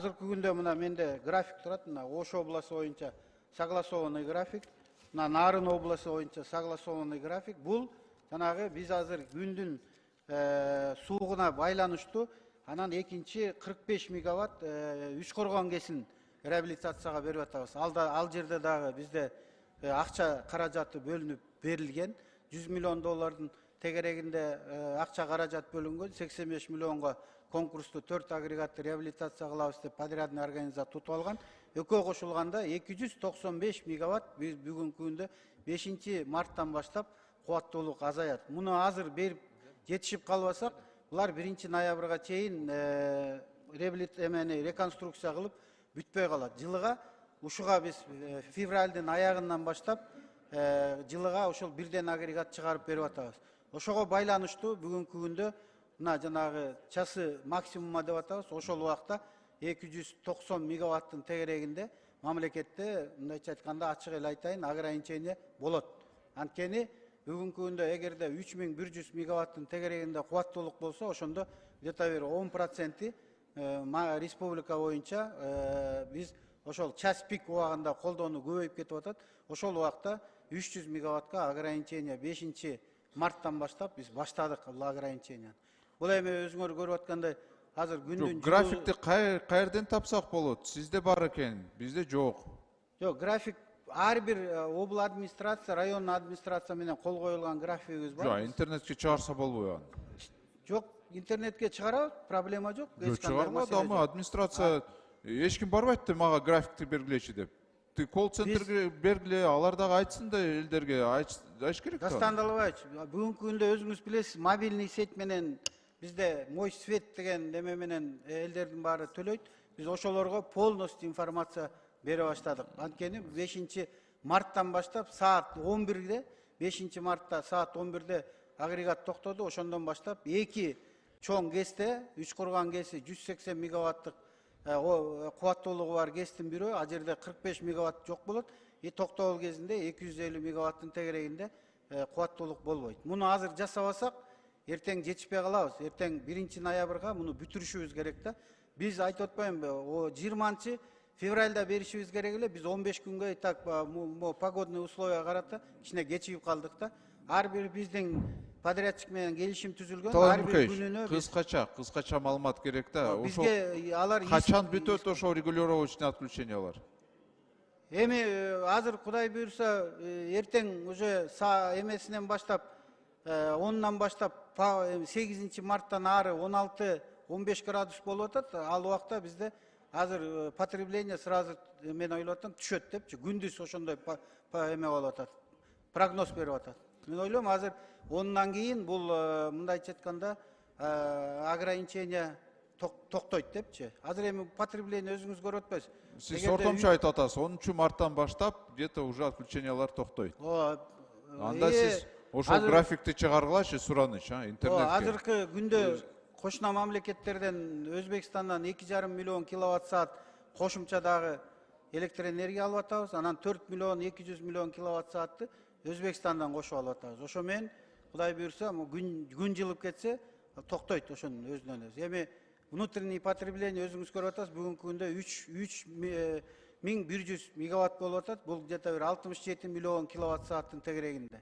азыркы күндө мына менде график турат. Мына Ош областы боюнча согласованный график, мына Нарын областы боюнча согласованный график. Бул жанагы биз азыр күндүн суугуна байланыштуу анан экинчи 45 мегаватт Үч Коргон КЭСин реабилитацияга берип атабыз. Ал жерде дагы бизде акча каражаты бөлүнүп берилген. 100 миллион доллардын тегерегинде акча каражат бөлүнгөн. 85 миллионго конкурсту 4 агрегатты реабилитация кылабыз деп подрядный организация тутуп алган. Экөө кошулганда 295 мегаватт биз бүгүнкү күндө 5 марттан баштап кубаттуулук азаят. Муну азыр берип жетишип калбасак, булар 1 ноябрга чейин реконструкция кылып бүтпөй калат. Жылыга ушуга биз февралдын аягынан баштап жылыга ошол бирден агрегат чыгарып берип атабыз. Ошого байланыштуу бүгүнкү күндө мына жанагы часы максимума деп атабыз. Ошол убакта 290 мегаваттын тегерегинде мамлекетте мындайча айтканда ачык эле айтайын, ограничение болот. Анткени бүгүнкү күндө эгерде 3100 мегаваттын тегерегинде кубаттуулук болсо, ошондо где-то 10% республика боюнча биз ошол час пик убагында колдонуу көбөйүп кетип атат. Ошол убакта 300 мегаваттка ограничение 5 марттан баштап биз баштадык бул ограниченияны. Бул эми өзүңөр көрүп аткандай азыр күндүн графикти каерден тапсак болот? Сизде бар экен, бизде жок. Жок, график ар бир обл администрация, районный администрация менен кол коюлган графигибиз бар. Жок, интернетке чыгарса болбойбу аны? Жок, интернетке чыгарабыз, проблема жок. Чыгарбады, ама администрация эч ким барбайт да мага графикти бергилечи деп. Ты колл-центрге бергиле, алар дагы айтсын да элдерге, айтыш керек да. Дастан Далабаевич, бүгүнкү күндө өзүңүз билесиз, мобильный сеть менен бизде мой свет деген неме менен элдердин баары төлөйт. Биз ошолорго полностью информация бере баштадык. Анткени 5 марттан баштап саат 11-де, 5 мартта саат 11-де агрегат токтоду. Ошондон баштап 2 чоң КЭСте, Үч Коргон КЭСи 180 мегаваттык кубаттуулугу бар КЭСтин бирөө, а жерде 45 мегаватт жок болот. Токтогул кезинде 250 мегаваттын тегерегинде кубаттуулук болбойт. Муну азыр жасабасак, эртең жетишпей калабыз. Эртең 1 ноябрга муну бүтүрүшүбүз керек да. Биз айтып атпаймынбы, 20 февралда беришибиз керек эле. Биз 15 күнгө так погодный условия карата кичине кечигип калдык да. Ар бир биздин подрядчик менен келишим түзүлгөн. Ар бир күнүнө кыскача маалымат керек да. Бизге алар качан бүтөт ошо регулировочный отключениялар? Эми азыр Кудай буйрса эртең уже эмесинен баштап 10-нан баштап 8 марттан ары 16-15 градус болуп атат. Ал убакта бизде азыр потребление сразу мен ойлоп атам түшөт депчи. Күндүз ошондой эме болуп атат. Прогноз берип атат. Мен ойлойм азыр 10-нан кийин бул мындайча айтканда ограничение токтойт депчи. Азыр эми потребление өзүңүз көрүп атпайсыз. Сиз ортомчу айтып атасыз, 10 марттан баштап где-то уже отключениялар токтойт. Анда сиз ошол графикти чыгаргылачы, сураныч, интернетке. Азыркы күндө кошуна мамлекеттерден Өзбекстандан 2,5 миллион киловатт саат кошумча дагы электр энергия алып атабыз. Анан 4 миллион 200 миллион киловатт саатты Өзбекстандан кошуп алып атабыз. Ошо менен Кудай буйрса, күн жылып кетсе, токтойт ошонун өзүнөн өзү. Эми внутренний потребление өзүңүз көрүп атасыз, бүгүнкү күндө 3100 мегаватт болуп атат. Бул где-то 67 миллион киловатт сааттын тегерегинде.